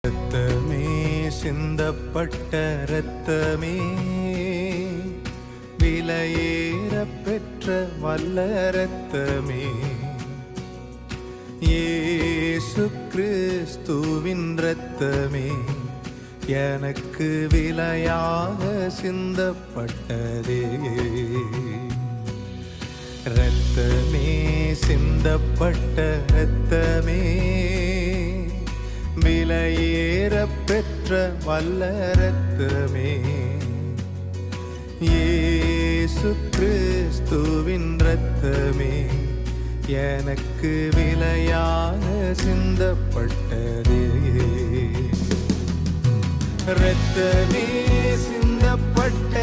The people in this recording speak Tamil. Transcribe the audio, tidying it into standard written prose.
இரத்தமே சிந்தப்பட்ட இரத்தமே விலையேற பெற்ற வல்ல இரத்தமே இயேசு கிறிஸ்துவின் இரத்தமே எனக்கு விலையாக சிந்தப்பட்டதே. இரத்தமே சிந்தப்பட்ட இரத்தமே விலையேற பெற்ற வல்ல இரத்தமே இயேசு கிறிஸ்துவின் இரத்தமே எனக்கு விலையாக சிந்தப்பட்டதே. இரத்தமே சிந்தப்பட்ட